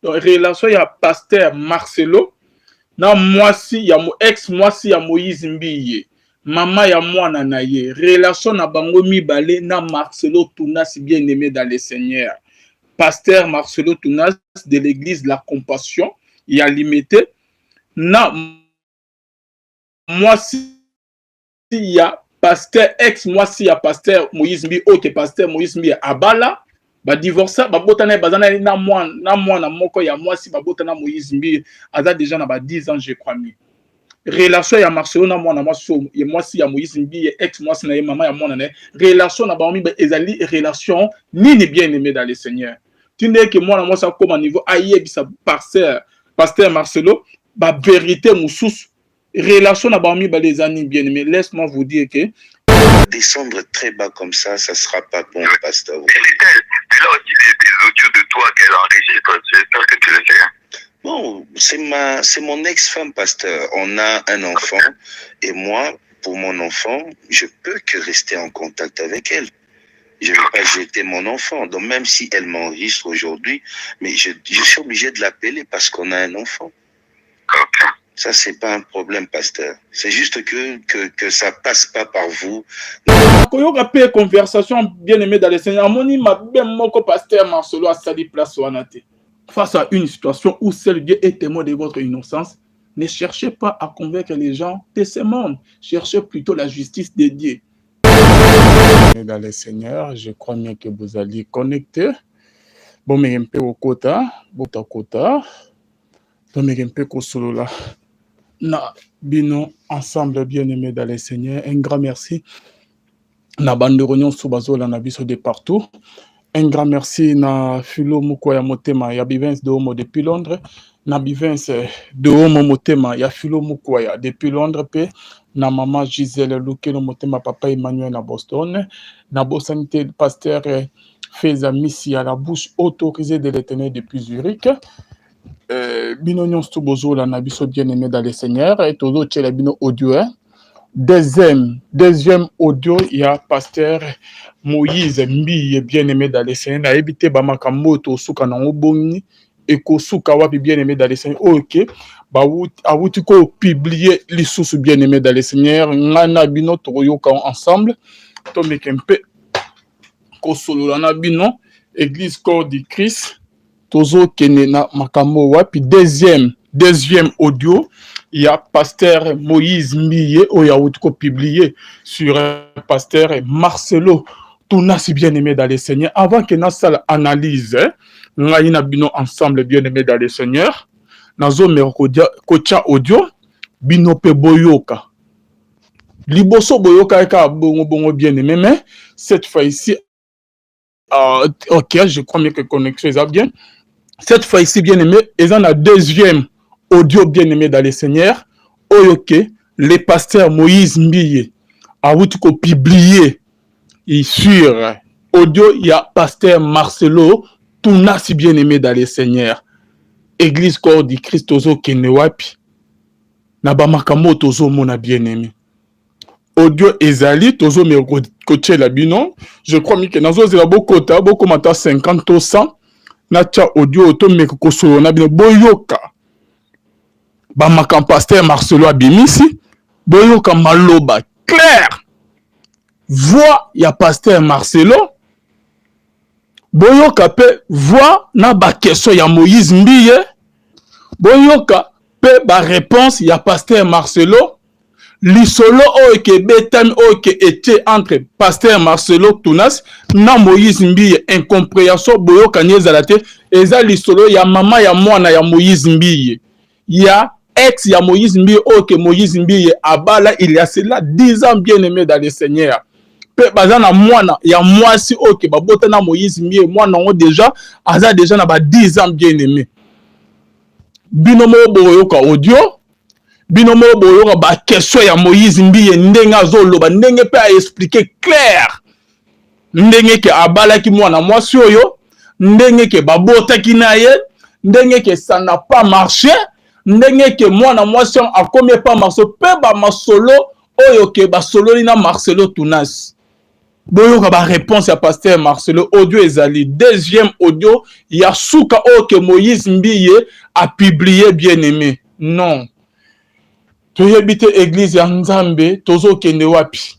Donc relation ya pasteur Marcelo na mwasi ya ex mwasi ya Moïse Mbiye mama ya mwana na ye relation na bango mibale na Marcelo Tounas bien-aimé dans le Seigneur. Pasteur Marcelo Tounas de l'église La Compassion ya limité na mwasi ya pasteur ex mwasi ya pasteur Moïse Mbiye oke pasteur Moïse Mbiye abala ba divorça ba botana bazana na mwana moko ya mwasi ba botana Moïse Mbiye aza déjà na ba 10 ans je crois mi relation ya Marcelo na mwana mwasi ya mwasi ya Moïse Mbiye ex mwasi na ye mama ya mwana na relation na ba mi ezali relation nini bien-aimé dans le Seigneur tinde que mwana mwasi akoma niveau ayebisa pasteur Marcelo ba vérité mususu relation na ba mi ba les amis bien-aimé laisse-moi vous dire que descendre très bas comme ça sera pas bon, pasteur. C'est là aussi des audios de toi qu'elle enregistre, j'espère que tu le sais. Bon, c'est mon ex-femme, pasteur. On a un enfant et moi, pour mon enfant, je peux que rester en contact avec elle. Je ne vais pas jeter mon enfant. Donc même si elle m'enregistre aujourd'hui, mais je suis obligé de l'appeler parce qu'on a un enfant. Ok. Ça, c'est pas un problème, pasteur. C'est juste que ça passe pas par vous. Koyoka pe conversation bien-aimé dans le Seigneur. Moni ma ben moko pasteur Marcelo a sali place wanate. Face à une situation où seul Dieu est témoin de votre innocence, ne cherchez pas à convaincre les gens de ce monde. Cherchez plutôt la justice de Dieu. Dans le Seigneur, je crois bien que vous allez connecter. Bon, mais un peu au kota, bota kota. Bon, mais un peu au là. Na bino ensemble bien-aimés dans le Seigneur, un grand merci. Na bande réunion Subazola na biso de partout. Un grand merci na Philo Mukwaya Motema ya Bivens de Homo depuis Londres. Na Bivens de Homo Motema ya Philo Mukwaya depuis Londres pe na maman Gisèle Lukeno Motema papa Emmanuel na Boston. Na Bosanité pasteur Feza Missi à la bouche autorisée de l'Éternel depuis Zurich. Bino nyonso bozola na biso bien-aimé dans le Seigneur et todo tchela bino audio. Deuxième audio, il y a pasteur Moïse Mbiye bien-aimé dans le Seigneur. Na ebité ba makamoto suka na oboni et ko suka wapi bien-aimé dans le Seigneur. OK. Ba awuti ko publier lisusu bien-aimé dans le Seigneur. Ngana bino toyoka ensemble. To mekempe ko solo na bino église corps du Christ. Tozo Kenena Makamo wapi deuxième audio il y a pasteur Moïse Mbiye où il y a publié sur pasteur Marcelo Tounas bien-aimé dans le Seigneur avant que na salle analyse ngaina bino ensemble bien-aimé dans le Seigneur nazo merokodia kocha audio bino pe boyoka liboso boyoka ka bongo bien-aimé mais cette fois ici OK je crois bien que connexion est bien. Cette fois ici, bien-aimé, ils ont la deuxième audio bien-aimé dans le Seigneur. OK, le pasteur Moïse Mbiye a publié sur audio, il y a pasteur Marcelo Tounas bien-aimé dans le Seigneur. Église corps du Christ tozo kenewapi. Naba makamo tozo mona bien-aimé. Audio ezali tozo me coacher la bino. Je crois que nazo zela bokota boko mata 50 ou 100. Nacha audio auto meko solo na bino boyoka ba makam pasteur Marcelo abimisi boyoka maloba clair voix ya pasteur Marcelo boyoka pe voix na ba question ya Moïse Mbiye boyoka pe ba réponse ya pasteur Marcelo lisolo oke betami oke était entre pasteur Marcelo Tounas na Moïse Mbiye incompréhension boyoka nyezala te eza lisolo ya mama ya mwana ya Moïse Mbiye ya ex ya Moïse Mbiye oke Moïse Mbiye abala il y a cela 10 ans bien-aimé dans le Seigneur pe bazana mwana ya mwasi oke babota na Moïse Mbiye mwana ngo déjà aza déjà na ba 10 ans bien-aimé bino mo boyoka audio bino mo boyoka ba question ya Moïse Mbiye ndenge azoloba ndenge pe a expliquer clair ndenge ke abala ki mwana mwasi oyo ndenge ke babota ki na ye ndenge ke ça n'a pas marché ndenge ke mwana mwasi a combien pas marché pe ba masolo oyo ke ba solo na Marcelo Tounas boyoka ba réponse ya pasteur Marcelo audio ezali. Deuxième audio ya suka que Moïse Mbiye a publié bien aimé. Non. Toyebite église ya Nzambe tozo kende wapi.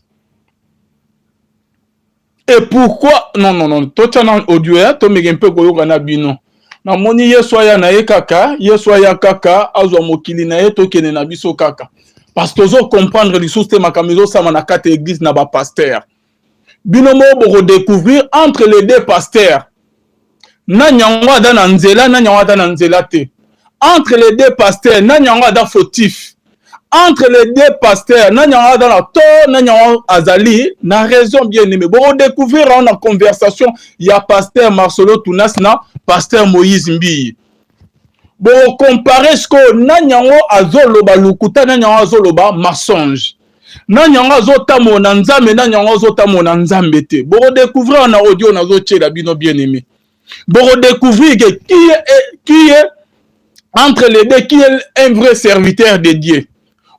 Et pourquoi non tochana audio ya to megempe koyoka na bino. Na moni yeso ya na ye kaka, yeso ya kaka azwa mokili na ye to kende na biso kaka. Parce que tozo comprendre lisusu te makambo sama na kate église na ba pasteur. Binomo pour redécouvrir entre les deux pasteurs. Na nyangwa da na nzela, na nyangwa da na nzela te. Entre les deux pasteurs, na nyangwa da fautif. Entre les deux pasteurs, na nyangwa da na to, na nyangwa azali, na raison bien aimé. Pour redécouvrir en conversation, il y a pasteur Marcelo Tunas na pasteur Moïse Mbiye. Pour comparer ce que na nyangwa azoloba lukuta, na nyangwa azoloba mensonge. Nanyanga zota mona nzambe nanyanga zota mona nzambe te. Boro découvrir na audio na zo tchela bino bien aimé. Boro découvrir que qui est entre les deux qui est un vrai serviteur de Dieu.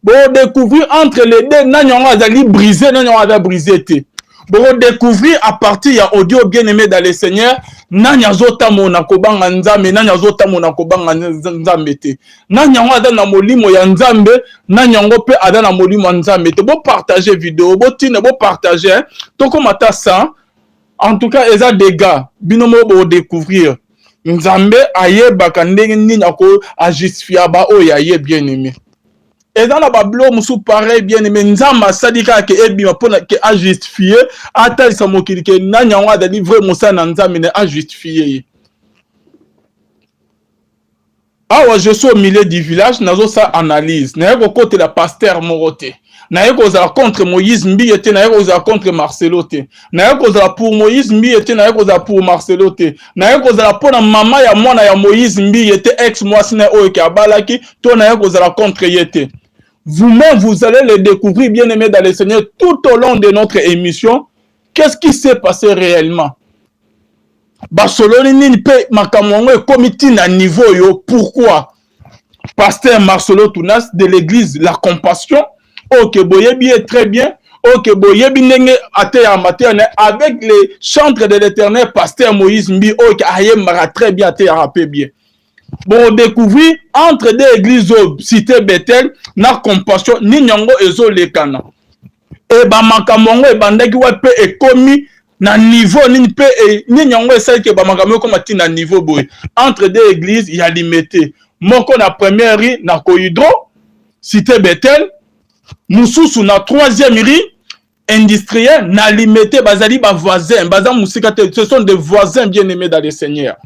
Boro découvrir entre les deux nanyanga zali brisé nanyanga brisé te. Boro découvrir à partir ya audio bien aimé dans le Seigneur nanya zota mona kobanga nzambe nanya zota mona kobanga nzambe te. Nanya ngwa na molimo ya nzambe nanya ngope ada na molimo nzambe te. Bo partager vidéo bo tine bo partager to komata ça en tout cas eza des gars binomo bo découvrir nzambe ayeba ndenge nini ako a justifier ba o ya ye bien aimé. Et dans la bablo musu pareil bien aimé nzamba sadika ke ebima pona ke a justifier ata sa mokili ke nanya ngwa da livrer musa na nzambe ne a justifier. Awa je suis au milieu du village nazo sa analyse na yeko côté la pasteur Morote na yeko za contre Moïse Mbiye te na yeko za contre Marcelo te na yeko za pour Moïse Mbiye te na yeko za pour Marcelo te na yeko za pour na mama ya mwana ya Moïse Mbiye te ex moi sina o ke abalaki to na yeko za contre yete. Vous-même vous allez le découvrir bien aimé dans le Seigneur tout au long de notre émission. Qu'est-ce qui s'est passé réellement? Basoloni nini pe makamongo e komiti na niveau yo. Pourquoi? Pasteur Marcelo Tunas de l'église La Compassion. Ok, boyebi est très bien. Ok, boyebi nenge ate ya materne avec les chantres de l'éternel pasteur Moïse Mbi. Ok, aye mara très bien ate ya rapé bien. Bon, découvrir entre deux églises cité Bethel na Compassion ni nyongo ezo lekana. E ba makamongo e bandaki wa pe e komi na niveau ni pe ni nyongo esa ke ba makamoko comme ati na niveau boy entre deux églises il y a limité moko na première rue na Kohydro cité Bethel mususu na troisième rue industriel na limité bazali ba voisins baza musika te ce sont des voisins bien aimés dans le Seigneur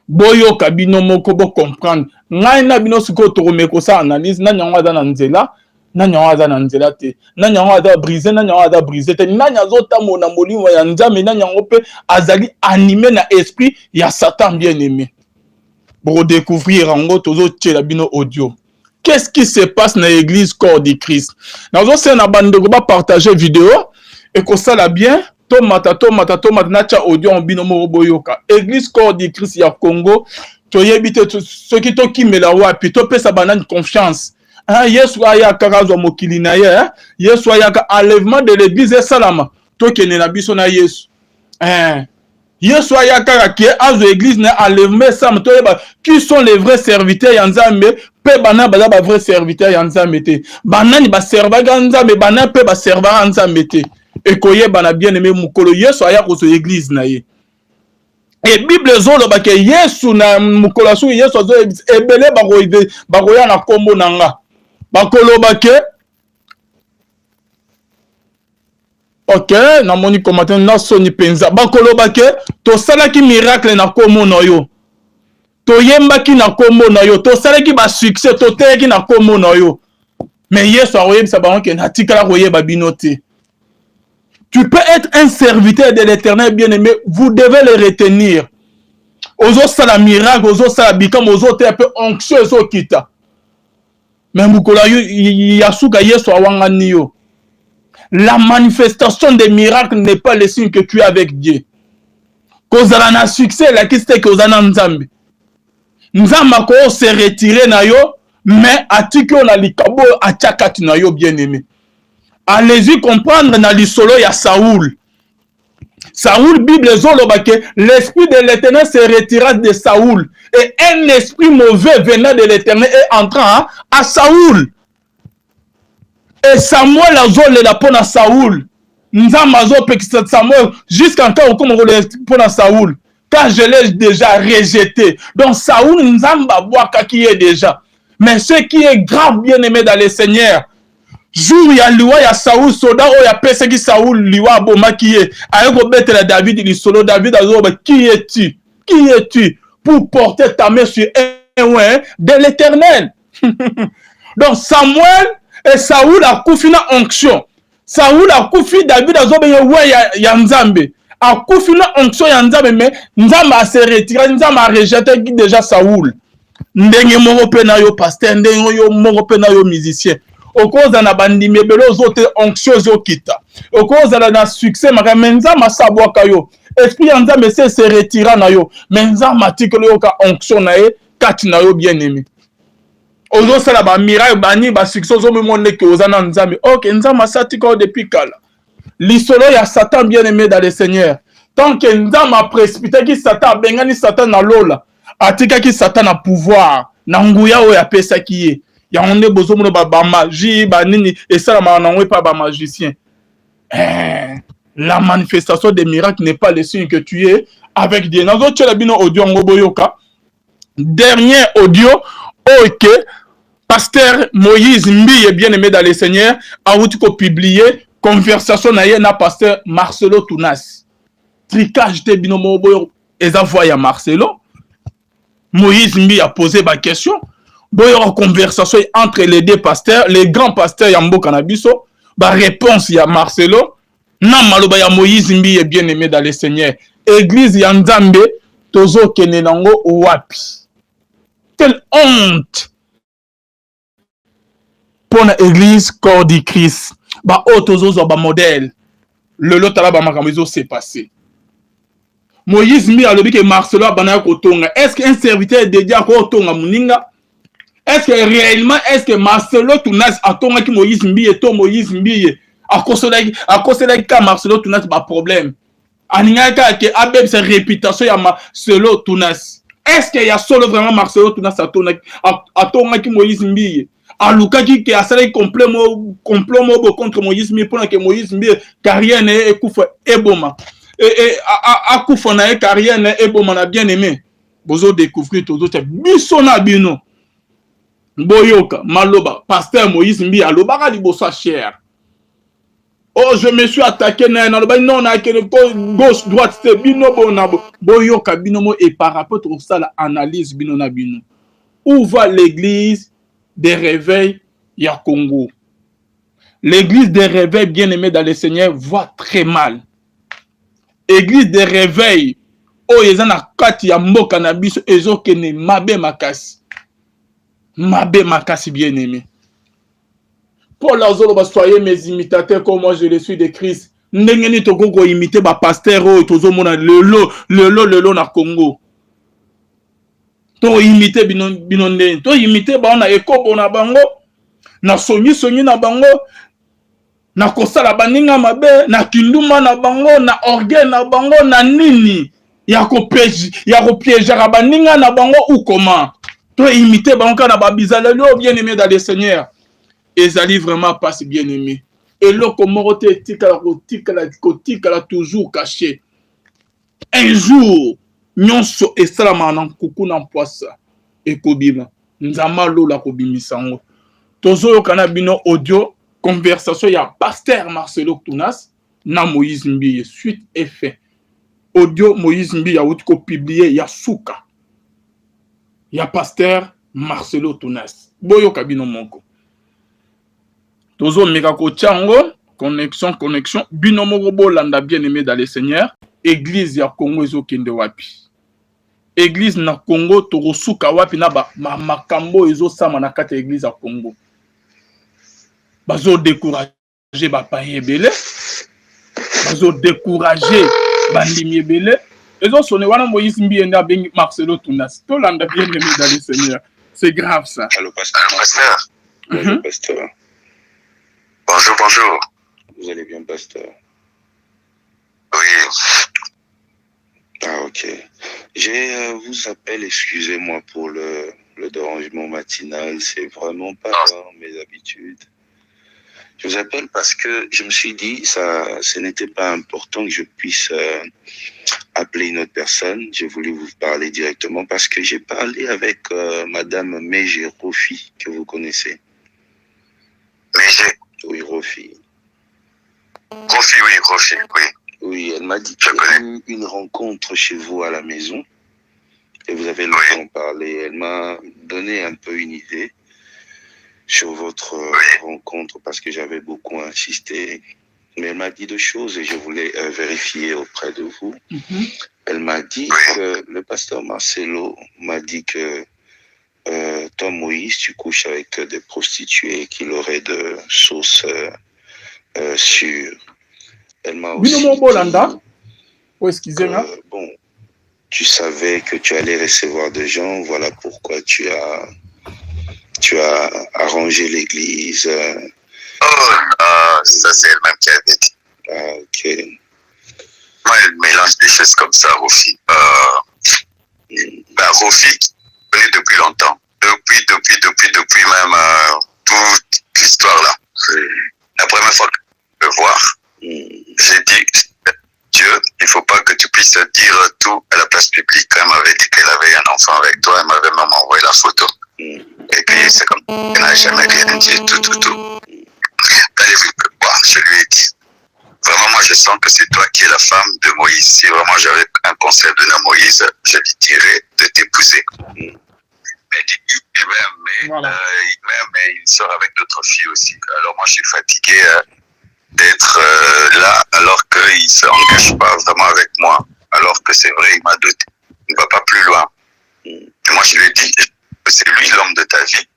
boyo kabino moko bo comprendre ngai na bino siko to remeko sa analyse na nyongo za na nzela na nyongo za na nzela te na nyongo za briser na nyongo za briser te na nyazo tamo na molimo ya nzambe na nyongo pe azali animé na esprit ya Satan bien aimé pour découvrir en tozo tchela bino audio. Qu'est-ce qui se passe dans l'église corps du Christ? Nazo se na bandeko ba partager vidéo et ko sala bien tomata nacha audio en bino mo boyoka église corps du Christ ya Congo toyebite ce qui to kimela wapi to pesa banane confiance. Yesu aya karazo mokili na ye Yesu aya ka enlèvement de l'église et salama to kene na biso na Yesu Yesu aya kara ki azo église na enlèvement sam to yeba qui sont les vrais serviteurs ya Nzambe pe bana baza ba vrais serviteurs ya Nzambe te banani ba servaga Nzambe bana pe ba servara Nzambe te et koyeba na bien aimé mukolo Yesu aya ko so église na ye. Et Bible zolo ba ke Yesu na mukolo su Yesu zo ebele ba koya na kombo nanga bakolo ba ke ok na moni commentaire na soni penza bakolo ba ke to salaki miracle na kombo na yo to yembaki na kombo na yo to salaki ba succès to teki na kombo na yo mais Yesu a oyebisa ba ke na tikala koyeba bino te. Tu peux être un serviteur de l'Éternel bien-aimé, vous devez le retenir. Ozo sala miracle, ozo sala bikam, ozo te peu anxieux, ozo kita. Mais mukola yasuka Yesu awangani yo. La manifestation des miracles n'est pas le signe que tu es avec Dieu. Kozala na succès, la kiste kozana nzambe. Nzamba ko se retirer na yo, mais atiki on a likabo atchakati na yo bien-aimé. allez-y comprendre na lisolo ya Saoul. Saoul, Bible que l'esprit de l'Éternel se retira de Saoul et un esprit mauvais venant de l'Éternel est entrant à Saoul. Et Samuel a zolé la pona Saoul. Nzamba zo pekisa Samuel jusqu'en temps comme on pona Saoul. Car je l'ai déjà rejeté. Donc Saoul Nzamba boaka qui est déjà. Mais ce qui est grave bien aimé dans le Seigneur, jour ya liwa ya Saoul soda o ya pesa ki Saoul liwa boma qui est ayoko betela David li solo David azoba qui es-tu? Qui es-tu pour porter ta main sur un ouais de l'Éternel? Donc Samuel et Saoul a koufi na onction. Saoul a koufi David azoba ouais ya Nzambe. A koufi na onction ya Nzambe mais Nzambe a se retiré, Nzambe a rejeté déjà Saoul. Ndenge moko pe na yo pasteur, ndenge yo moko pe na yo musicien. Au cause na bandimi ebele ozote onction ezokita. Au cause na succès maka menza masabwaka yo. Esprit ya Nzambe se retira na yo. Menza matikelo yo ka onction na ye kati na yo bien aimé. Ozo sala ba miracle bani ba succès ozo me monde ke ozana Nzambe. OK, Nzambe satiko depuis kala. Lisolo ya Satan bien aimé dans le Seigneur. Tant que Nzambe a précipité ki Satan bengani Satan na lola. Atika ki Satan a pouvoir. Na nguya o ya pesa ki ye. Ya onde bozo mo ba magie ba nini et ça la manangwe pas ba magicien. La manifestation des miracles n'est pas le signe que tu es avec Dieu. Nazo tchela bino audio ngoboyoka. Dernier audio OK pasteur Moïse Mbiye bien aimé dans le Seigneur a outi ko publier conversation na ye na pasteur Marcelo Tunas. Tricage de bino moboyo eza voya Marcelo. Moïse Mbiye a posé ma question. Bon, il y aura conversation entre les deux pasteurs, les grands pasteurs Yambo Canabiso. Bah, réponse, il y a Marcelo. Non, Maloba, il y a Moïse Mbi est bien aimé dans le Seigneur. Église Yanzambe, Tozo Kenenango Wapi. Quelle honte pour l'église corps du Christ. Bah, oh, Tozo Zoba modèle. Le lot à la Bamakamezo s'est passé. Moïse Mbi a dit que Marcelo a banaya kotonga. Est-ce qu'un serviteur dédié à kotonga Muninga? Est-ce que réellement, est-ce que Marcelo Tunas a tourné qui Moïse Mbiye, to Moïse Mbiye, à cause de cas Marcelo Tunas, pas problème. Aninga que Abeb sa réputation ya Marcelo Tunas. Est-ce qu'il y a solo vraiment Marcelo Tunas à tourner qui Moïse Mbiye? À Luka qui a salé complot contre Moïse Mbiye pour que Moïse Mbiye carrière n'est koufa eboma. Et à koufa na carrière n'est eboma na bien aimé. Bozo découvrir tout autres bisona bino. Boyoka, Maloba, pasteur Moïse Mbi, Alobara libosa cher. Oh, je me suis attaqué, non, on a gauche, droite, c'est bino, Boyoka, binomo, et par rapport à ça, l'analyse, bino, na bino. Où va l'église des réveils, ya Congo? L'église des réveils, bien aimée dans le Seigneur, voit très mal. Église des réveils, oh, ils en a kati ya mboka na biso, ezo kene mabe makasi. Mabe makasi bien aimé. Paul Azolo, soyez mes imitateurs comme moi je le suis de Christ. Ndengeni toko imiter ba pasteur o tozo mona lelo na Congo. To imiter binonde. To imiter ba na ekobo na bango. Na sonyi na bango. Na kosala baninga mabe, na kinduma na bango, na orgueil na bango, na nini. Ya ko piéger baninga na bango ou comment? Toi imiter banka na babizala lo bien aimé dans le Seigneur. Ezali vraiment pas si bien aimé. Et là comment tika toujours caché. Un jour nyonso esalama na kuku na poisa ekobima. Nzama lo la kobimisango. Tozo kana bino audio conversation ya pasteur Marcelo Tunas na Moïse Mbiye suite et fin. Audio Moïse Mbiye a outi ko publier ya suka. Il y a pasteur Marcelo Tunas. Boyo kabino moko. Tozo megako tchango, connexion. Bino moko bolanda bien aimé dans le Seigneur. Église ya Congo ezo kende wapi. Église na Congo toro suka wapi na ba makambo ezo sama na kati église ya Congo. Bazo décourager ba paye belé. Bazo décourager bandimi ebele. Ezo sonné wana Moïse Mbiye nda bengi Marcelo Tunas. To landa bien aimé dans le Seigneur. C'est grave ça. Allô, pasteur. Bonjour, pasteur. Bonjour. Vous allez bien, pasteur? Oui. Ah, ok. Je vous appelle, excusez-moi pour le dérangement matinal, c'est vraiment pas dans mes habitudes. Je vous appelle parce que je me suis dit, ce n'était pas important que je puisse appeler une autre personne. J'ai voulu vous parler directement parce que j'ai parlé avec Madame Meje Rofi, que vous connaissez. Meje? Oui, Rofi. Rofi, oui, Rofi, oui. Oui, elle m'a dit qu'il y a eu une rencontre chez vous à la maison et vous avez le temps d'en parler. Elle m'a donné un peu une idée sur votre rencontre parce que j'avais beaucoup insisté. Mais elle m'a dit deux choses et je voulais vérifier auprès de vous. Elle m'a dit que le pasteur Marcelo m'a dit que toi, Moïse, tu couches avec des prostituées, qu'il aurait de sources sûres. Elle m'a aussi dit que, bon, tu savais que tu allais recevoir des gens, voilà pourquoi tu as arrangé l'église. Oh, ça c'est elle-même qui avait dit. Ah, ok. Moi, elle mélange des choses comme ça, Rofi. Rofi, je connais depuis longtemps. Depuis même toute l'histoire là. La première fois que je le voir, j'ai dit, Dieu, il ne faut pas que tu puisses dire tout à la place publique. Quand elle m'avait dit qu'elle avait un enfant avec toi, elle m'avait même envoyé la photo. Et puis c'est comme elle n'a jamais rien dit, tout. Quand elle est venue me voir, je lui ai dit, vraiment, moi, je sens que c'est toi qui es la femme de Moïse. Si vraiment j'avais un conseil à donner à Moïse, je lui dirais de t'épouser. Mais il sort avec d'autres filles aussi. Alors moi, je suis fatigué d'être là alors qu'il ne s'engage pas vraiment avec moi. Alors que c'est vrai, il m'a doté. Il ne va pas plus loin. Et moi, je lui ai dit que c'est lui l'homme de ta vie.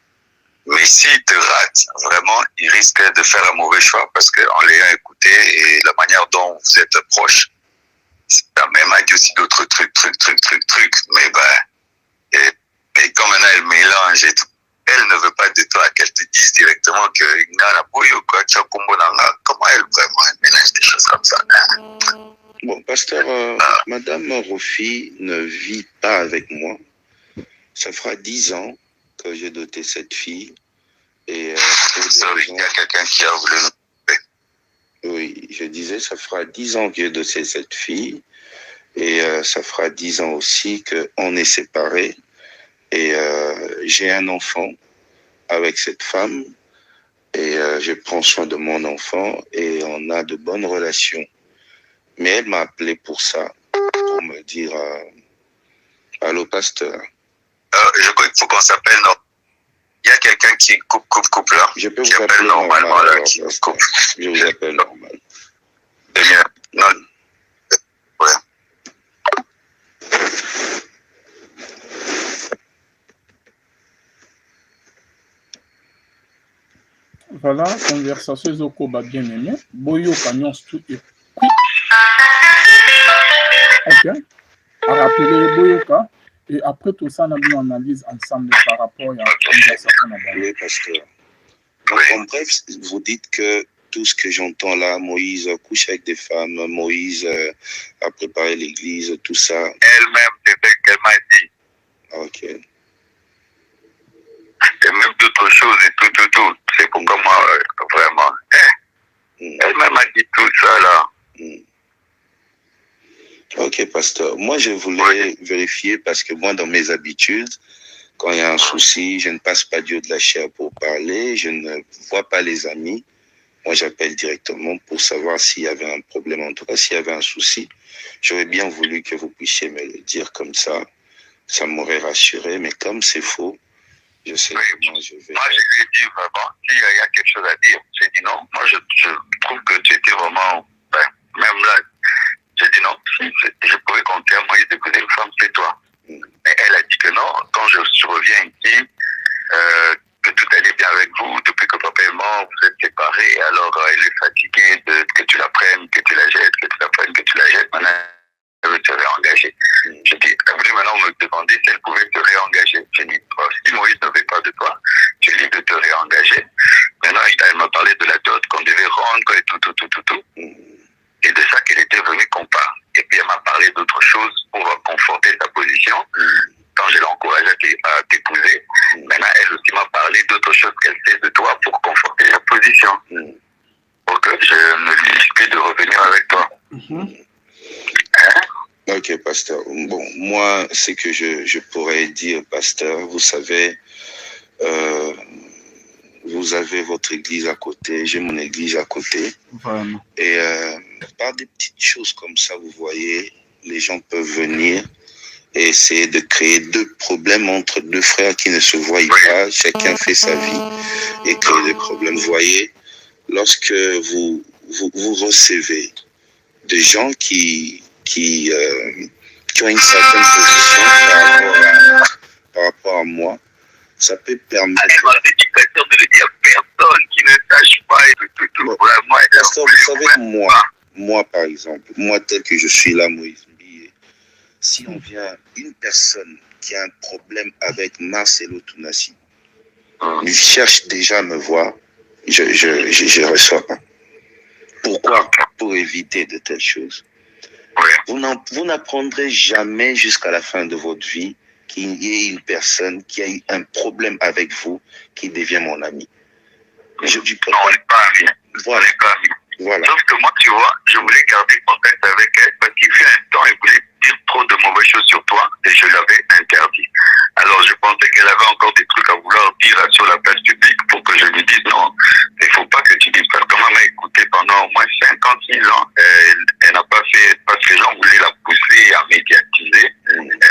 Mais s'il te rate, vraiment, il risque de faire un mauvais choix parce qu'en l'ayant écouté et la manière dont vous êtes proche, ça m'a dit aussi d'autres trucs. Mais et comme maintenant elle mélange et tout, elle ne veut pas de toi qu'elle te dise directement que comment elle vraiment elle mélange des choses comme ça. Bon, pasteur, Madame Rofi ne vit pas avec moi. Ça fera 10 ans que j'ai doté cette fille. Et il y a quelqu'un qui a voulu nous... Oui, je disais, ça fera 10 ans que j'ai doté cette fille. Et ça fera 10 ans aussi qu'on est séparés. Et j'ai un enfant avec cette femme. Et je prends soin de mon enfant. Et on a de bonnes relations. Mais elle m'a appelé pour ça. Pour me dire, allô, pasteur. Je crois qu'il faut qu'on s'appelle, non. Il y a quelqu'un qui coupe là. Je peux vous appeler normalement là, qui coupe. Je vous appelle normal. Non. Ouais. Voilà, conversation Zokoba bien aimé. Boyo Canyon tout et ok. À rappeler Boyoka. Et après tout ça, on a une analyse ensemble par rapport à la conversation. Oui, parce que, en bref, vous dites que tout ce que j'entends là, Moïse couche avec des femmes, Moïse a préparé l'église, tout ça. Elle-même, c'est ce qu'elle m'a dit. Ok. Et même d'autres choses et tout. C'est pourquoi moi, vraiment. Elle-même m'a dit tout ça là. Ok, pasteur. Moi, je voulais vérifier parce que moi, dans mes habitudes, quand il y a un souci, je ne passe pas Dieu de la chair pour parler, je ne vois pas les amis. Moi, j'appelle directement pour savoir s'il y avait un problème. En tout cas, s'il y avait un souci, j'aurais bien voulu que vous puissiez me le dire comme ça. Ça m'aurait rassuré, mais comme c'est faux, je sais comment je vais. Moi, je lui ai dit vraiment, s'il y a quelque chose à dire, j'ai dit non. Moi, je trouve que tu étais vraiment, même là, j'ai dit non. Si je pouvais compter à Moïse d'épouser une femme, c'est toi. Mais elle a dit que non. Quand je reviens ici, que tout allait bien avec vous, depuis que papa est mort, vous êtes séparés, alors elle est fatiguée que tu la prennes, que tu la jettes, que tu la prennes, que tu la jettes. Maintenant, elle veut te réengager. J'ai dit, elle voulait maintenant me demander si elle pouvait te réengager. J'ai dit, si Moïse ne veut pas de toi, tu es libre de te réengager. Maintenant, elle m'a parlé de la dot qu'on devait rendre et tout. moi, ce que je pourrais dire, pasteur, vous savez, vous avez votre église à côté, j'ai mon église à côté. Vraiment. Et par des petites choses comme ça, vous voyez, les gens peuvent venir et essayer de créer deux problèmes entre deux frères qui ne se voient pas. Chacun fait sa vie et crée des problèmes. Vous voyez, lorsque vous recevez des gens qui ont une certaine position par rapport à moi, ça peut permettre... de le dire à personne qui ne sache pas et tout vraiment. Pasteur, vous savez, moi par exemple, moi tel que je suis là, Moïse Mbiye, si on vient, une personne qui a un problème avec Marcelo Tounassi, il cherche déjà à me voir, je ne reçois pas. Pourquoi? Pour éviter de telles choses. Vous n'apprendrez jamais jusqu'à la fin de votre vie qu'il y ait une personne qui a eu un problème avec vous qui devient mon ami. Je dis pas. Non, on n'est pas amis. Voilà. On n'est pas amis. Voilà. Sauf que moi, tu vois, je voulais garder contact avec elle parce qu'il fait un temps, elle voulait dire trop de mauvaises choses sur toi et je l'avais interdit. Alors, je pensais qu'elle avait encore des trucs à vouloir dire sur la place publique pour que je lui dise non, il ne faut pas que tu dises. Parce que moi, elle m'a écouté pendant au moins 56 ans. Elle n'a pas fait, parce que les gens voulaient la pousser à médiatiser.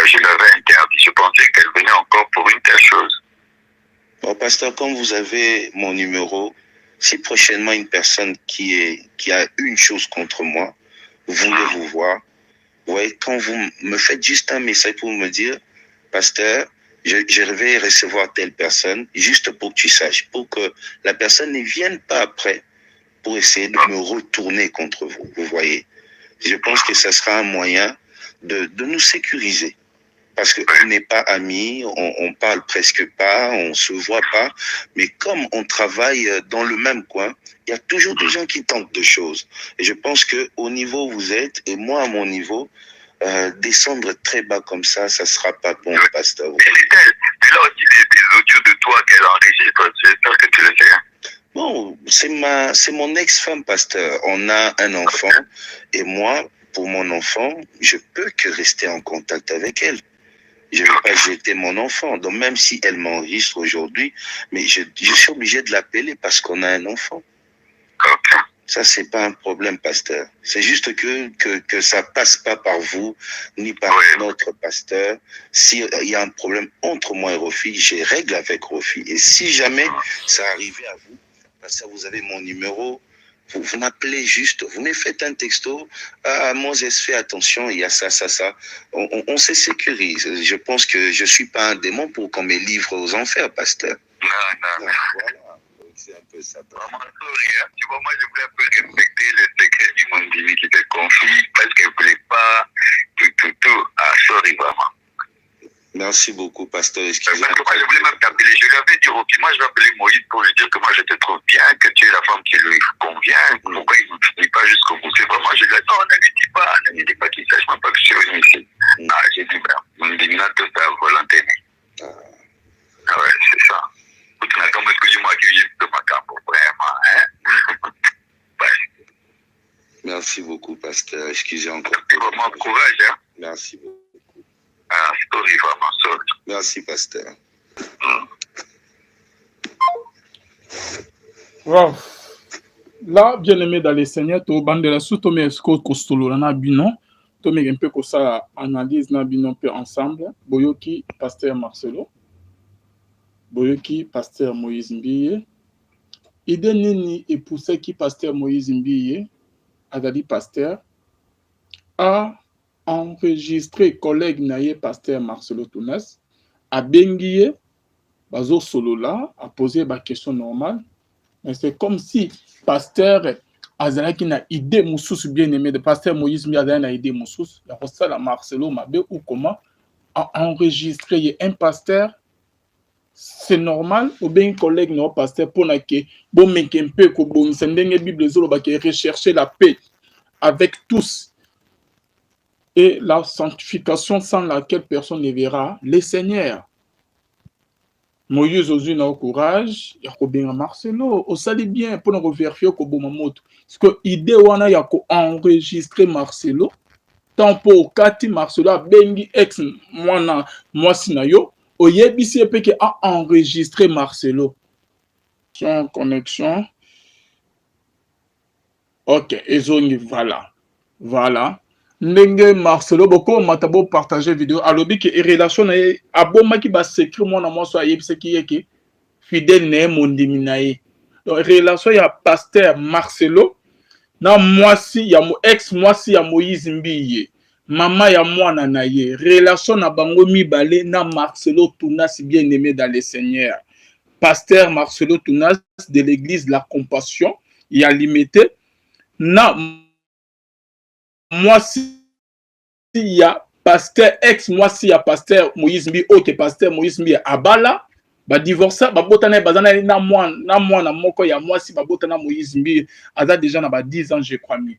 Je l'avais interdit. Je pensais qu'elle venait encore pour une telle chose. Bon, pasteur, comme vous avez mon numéro, si prochainement une personne qui a une chose contre moi voulait vous voir, vous voyez, quand vous me faites juste un message pour me dire, pasteur, je vais recevoir telle personne, juste pour que tu saches, pour que la personne ne vienne pas après pour essayer de me retourner contre vous, vous voyez. Je pense que ce sera un moyen de nous sécuriser. Parce qu'on n'est pas amis, on parle presque pas, on se voit pas, mais comme on travaille dans le même coin, il y a toujours des gens qui tentent de choses. Et je pense que au niveau où vous êtes, et moi à mon niveau, descendre très bas comme ça sera pas bon, pasteur. Mais là aussi des audios de toi qu'elle enregistre, j'espère que tu le sais. Bon, c'est mon ex-femme, pasteur. On a un enfant, et moi, pour mon enfant, je peux que rester en contact avec elle. Je ne vais pas jeter mon enfant. Donc, même si elle m'enregistre aujourd'hui, mais je suis obligé de l'appeler parce qu'on a un enfant. Okay. Ça, c'est pas un problème, pasteur. C'est juste que ça passe pas par vous, ni par notre pasteur. S'il y a un problème entre moi et Rofi, je règle avec Rofi. Et si jamais ça arrivait à vous, pasteur, vous avez mon numéro, vous m'appelez juste, vous me faites un texto, Moses, fais attention, il y a ça. On se sécurise. Je pense que je ne suis pas un démon pour qu'on me livre aux enfers, pasteur. Non. Voilà. C'est un peu ça. Vraiment, sorry, hein. Tu vois, moi, je voulais un peu respecter le secret du monde divin qui te confie parce qu'elle ne voulait pas tout. Ah, sorry, vraiment. Merci beaucoup, pasteur. Excusez-moi. Parce que moi, je voulais même t'appeler. Je lui avais dit, ok, moi, je vais appeler Moïse pour lui dire que moi, je te trouve bien, que tu es la femme qui lui convient. Pourquoi il ne me dit pas jusqu'au bout? C'est vraiment, je lui ai dit, non, ne lui dis pas qu'il sache même pas que je suis venu ici. Ah, j'ai dit, ben, on dit, non, tout ça, volonté. Ah ouais, c'est ça. Tu n'as comme excusez-moi que j'ai de ma camp, vraiment, hein? Ouais. Merci beaucoup, pasteur. Excusez encore. Vraiment, courage, hein? Merci beaucoup. Ah, sorry, vraiment, sorry. Merci, pasteur. Wow. Là, bien aimé dans les Seigneurs, tu as la sous tomé esco kostolo na bino, tu mets un peu comme ça analyse na bino un peu ensemble. Boyoki, pasteur Marcelo. Boyoki, pasteur Moïse Mbiye. Idée nini et poussé qui pasteur Moïse Mbiye, Adali pasteur, a enregistré collègue naye pasteur Marcelo Tounas, a bengiye, bazo solo là, a posé ba question normale. Mais c'est comme si pasteur Azalaki na idée moussous bien aimé de pasteur Moïse Mbiye na idée moussous, il y a ça la Marcelo Mabe ou comment a enregistré un pasteur. C'est normal ou bien un collègue non pasteur pour que bon menkempe ko bon sendenge Bible zolo ba ke rechercher la paix avec tous et la sanctification sans laquelle personne ne verra les Seigneurs. Moïse Ozu na courage ya ko benga Marcelo o sali bien pour nous vérifier ko bon moto parce que idée wana ya ko enregistrer Marcelo tant pour kati Marcelo a bengi ex mwana mwasi na yo oyebisi ye pe ke a enregistré Marcelo sans connexion. Ok, ezongi voilà ndenge Marcelo boko matabo partager vidéo alobi ke relation na ye abomaki ba secret mwana mwasi ayebisaki ye ke fidèle na ye mondimi na ye. Donc relation ya pasteur Marcelo na mwasi ya ex mwasi ya Moïse Mbiye mama ya mwana na ye relation na bango mibale na Marcelo Tounas bien aimé dans le Seigneur. Pasteur Marcelo Tounas de l'église La Compassion ya limité na mwasi ya pasteur ex mwasi ya pasteur Moïse Mbiye ok pasteur Moïse Mbiye abala ba divorça ba botana bazana na mwana moko ya mwasi ba botana Moïse Mbiye aza déjà na ba 10 ans je crois mi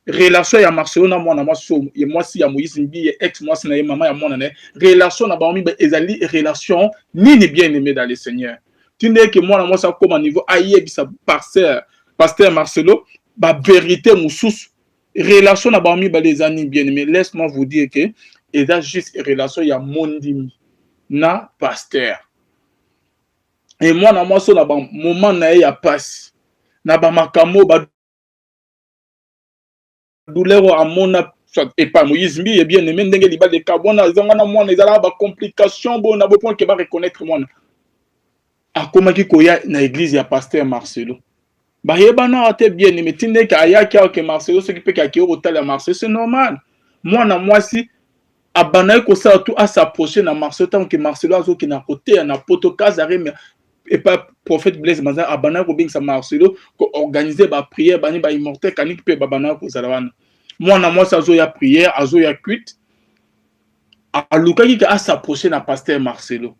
relation ya Marcelo na mwana mwasi ya mwasi ya Moïse Mbiye ex mwasi na ye mama ya mwana na relation na ba mi ezali relation nini bien aimé dans le Seigneur tinde que mwana mwasi akoma niveau ayebisa pasteur Marcelo ba vérité mususu relation na ba mi les amis bien aimé laisse-moi vous dire que eza juste relation ya mondimi na pasteur. Et moi, na mwasi na ba moment na ya passe na ba makamo ba douleur amona et pas Moïse Mbiye bien aimé ndenge liba de kabona zanga na mwana ezala ba complication bon na bo point que ba reconnaître mwana akomaki koya na église ya pasteur Marcelo ba yebana ate bien aimé tinde ka ayaki ke Marcelo ce qui peut ka hôtel ya Marcelo c'est normal mwana mwasi abana ko ça tout à s'approcher na Marcelo tant que Marcelo azo ki na côté na poto kazare mais et pas prophète Blaise Mazan abana ko bingisa Marcelo ko organiser ba prière bani ba immortel kanik pe babana ko zalawana mwana mwasi azo ya prière azo ya cuite alukaki ka s'approcher na pasteur Marcelo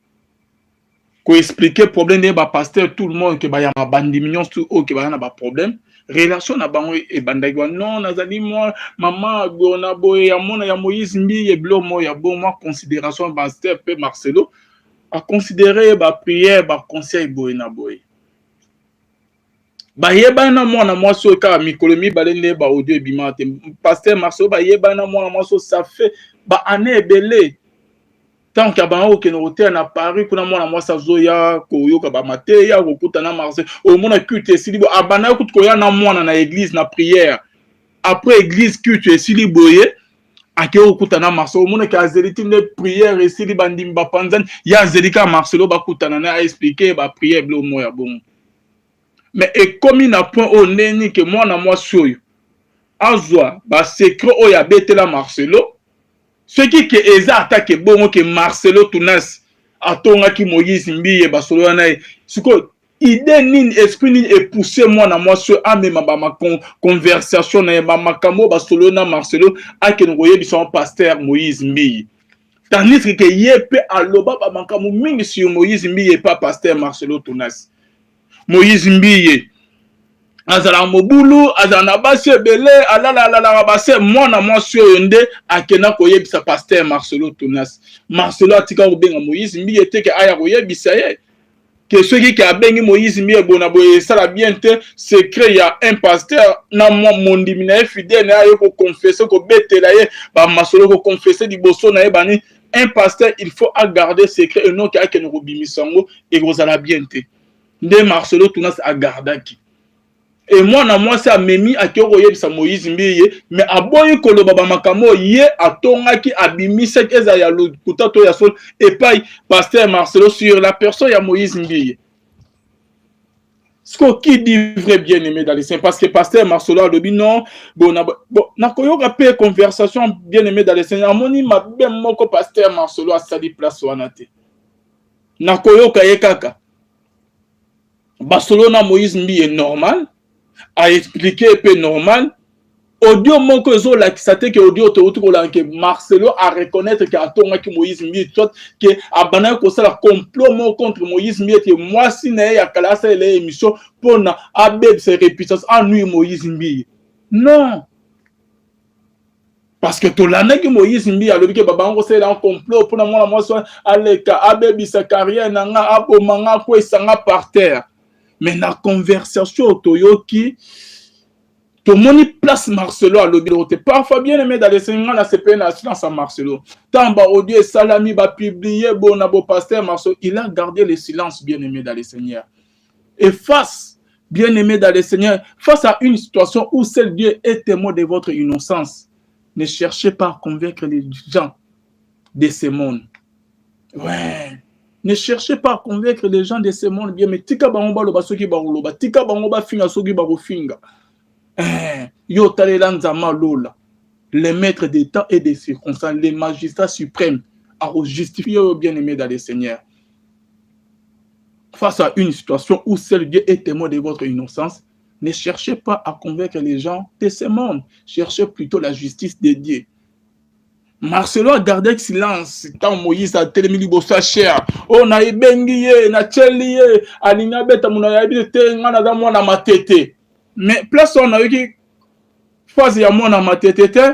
ko expliquer problème de ba pasteur tout le monde que ba ya bandi millions tout o que ba na ba problème relation na bango e bandaki non nazali moi maman gona boy ya mona ya Moïse Mbiye blo mo ya bon moi considération pasteur pe Marcelo à considérer ba prière ba conseil boy na boy ba yebana mwana mwasi ka mikolo mibale nde ba audio ebimate pasteur Marcelo ba yebana mwana mwasi ça fait ba année ebele tant que ba okene hotel na Paris kuna mwana mwasi azoya koyoka ba mate ya kokuta na Marcelo au mona culte silibo abana kutoya na mwana na église na prière après église culte siliboye ake okutana Marcelo mona ka zeliti ne prière esili bandimi ba panzani ya zelika Marcelo bakutana na expliquer ba prière blo moya bon mais et comme na point au neni que mwana mwasi oyo azwa ba secret oyo abetela Marcelo ce qui que eza attaque bongo que Marcelo Tounas atongaki Moïse Mbiye basolo wana siko idée nini esprit nini et pousser mwana mwasi a mema ba conversation na ba makamo basolo na Marcelo akeno koyebisa pasteur Moïse Mbiye tandis que yepe aloba ba makamo mingi sur Moïse Mbiye pas pasteur Marcelo Tounas Moïse Mbiye azala mobulu azana basi ebele alala basi mwana mwasi oyo nde akena koyebisa pasteur Marcelo Tounas Marcelo atika kobenga Moïse Mbiye te ke aya koyebisa ye que ceux qui abengi Moïse Mbiye bona boye sala bien te secret ya un pasteur na mondimi na fidèle na yo ko confesser ko betela ye ba Marcelo ko confesser liboso na ye bani un pasteur il faut à garder secret et non ka ke no bimisango et kozala bien te nde Marcelo Tounas a gardaki et moi na moi ça memi akoko yebisa Moïse Mbiye mais aboyi koloba ba makamo ye atongaki abimisa eza ya kutato ya sol et pas pasteur Marcelo sur la personne ya Moïse Mbiye ce qui dit vrai bien aimé dans les saints parce que pasteur Marcelo a dit non bon na koyoka pe conversation bien aimé dans les saints amoni mabe moko pasteur Marcelo a sali place wana te na koyoka ye kaka Barcelona Moïse Mbiye normal a expliqué peu normal audio moko zo la kisate que audio to que Marcelo a reconnaître que atonga ki Moïse Mbiye tot que abana ko sala complot mo contre Moïse Mbiye que moi si na ya kala sa les émission pour na abeb ses réputations en nuit Moïse Mbiye non parce que to lana ki Moïse Mbiye alobi que baba ngo sala un complot pour na moi so aleka abeb sa carrière na nga abomanga ko esanga par terre mais na conversation toyoki Tout le monde place Marcelo à l'audio. Parfois, bien aimé dans les Seigneurs, la CPN la silence à Marcelo. Tant audio et Salami va publier, bon, pasteur Marcelo, il a gardé le silence, bien aimé dans les Seigneurs. Et face, bien aimé dans les Seigneurs, face à une situation où seul Dieu est témoin de votre innocence, ne cherchez pas à convaincre les gens de ce monde. Ouais. Ne cherchez pas à convaincre les gens de ce monde bien, mais tika bangoba loba soki baruloba, tika bangoba finga soki barufinga. Yo talela nzama lola. Les maîtres des temps et des circonstances, les magistrats suprêmes, à justifier au bien-aimé dans les Seigneurs. Face à une situation où seul Dieu est témoin de votre innocence, ne cherchez pas à convaincre les gens de ce monde. Cherchez plutôt la justice de Dieu. Marcelo a gardé silence quand Moïse a télémili bossa cher. Oh na ibengiye na cheliye alina beta muna yabite ngana da mwana matete. Mais place on a eu qui phase ya mwana matete te.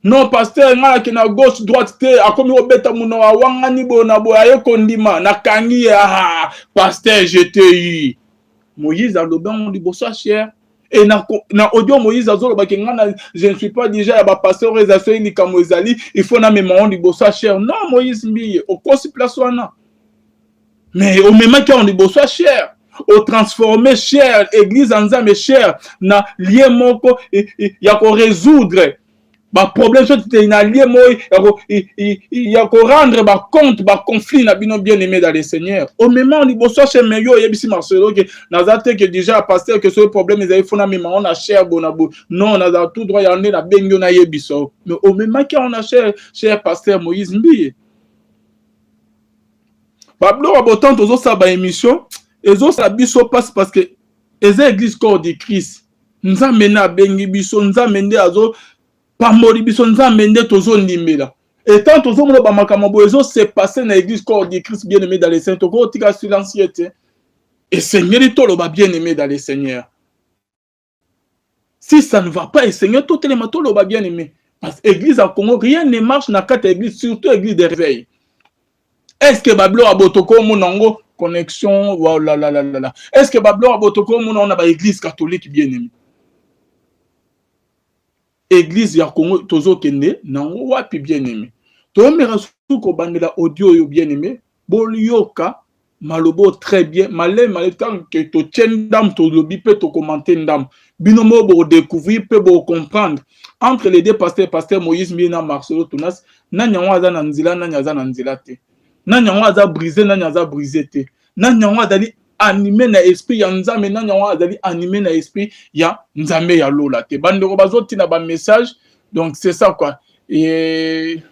Non pasteur ngana ki na gauche droite te akomi obeta muna wangani bona bo aye kondima na kangi ah pasteur j'étais Moïse a loban di bossa cher. Et na audio Moïse azolo bakengana je ne suis pas déjà ya ba pasteur rezation ni kamozali il faut na mémoire di bossa cher non Moïse mbiye au kosi place wana mais au même temps on di bossa cher au transformer cher église nzambe cher na lié moko ya ko résoudre ba problème so te na lié mo ya ko rendre ba compte ba conflit na bino bien aimé dans le Seigneur au même on di bossa cher mais yo yebisi Marcelo que nazate que déjà pasteur que ce problème ils avaient fona même on a cher bonabo non naza tout droit ya na bengyo na yebiso mais au même temps on a cher pasteur Moïse Mbiye Pablo abotant tozo sa ba émission ezo sa biso passe parce que eza église corps de Christ nzambe na bengi biso nzambe nde azo pamori biso nzambe nde tozo ndimela et tant tozo mona ba makambo ezo se passer na église corps de Christ bien aimé dans les saints toko tika silenciete et Seigneur tolo ba bien aimé dans les seigneurs si ça ne va pas et Seigneur tout les matolo ba bien aimé parce que église à Congo rien ne marche na quatre église surtout église de réveil. Est-ce que Bablo abotoko monango connexion voilà la est-ce que Bablo abotoko monango na ba église catholique bien aimé église ya Congo tozo kende nango wapi bien aimé to mera suko bandela audio yo bien aimé bolioka malobo très bien malé tant que to tendam to lobi pe to commenter ndam binomo bo découvrir pe bo comprendre entre les deux pasteur Moïse Mbina Marcelo Tunas nanyango aza na nzila nanyaza na nzila te nanyango aza brisé nanyaza brisé te nanyango azali animé na esprit ya nzambe nanyango azali animé na esprit ya nzambe ya lola te bandeko bazoti na ba message donc c'est ça quoi et